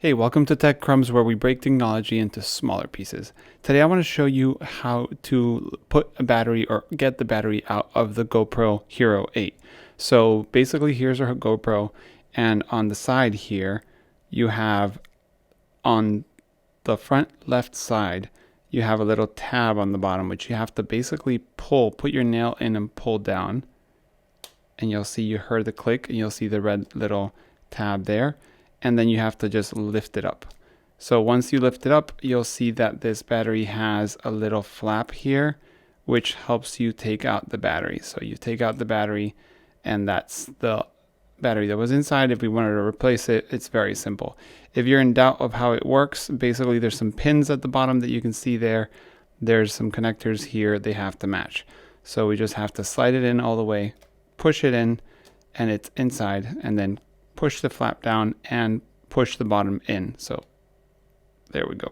Hey, welcome to Tech Crumbs, where we break technology into smaller pieces. Today I want to show you how to put a battery or get the battery out of the GoPro Hero 8. So basically here's our GoPro, and on the side here you have, on the front left side, you have a little tab on the bottom which you have to basically put your nail in and pull down, and you'll see, you heard the click, and you'll see the red little tab there, and then you have to just lift it up. So once you lift it up, you'll see that this battery has a little flap here which helps you take out the battery. So you take out the battery, and that's the battery that was inside. If we wanted to replace it, it's very simple. If you're in doubt of how it works, basically there's some pins at the bottom that you can see there. There's some connectors here, they have to match. So we just have to slide it in all the way, push it in, and it's inside, and then push the flap down and push the bottom in. So there we go.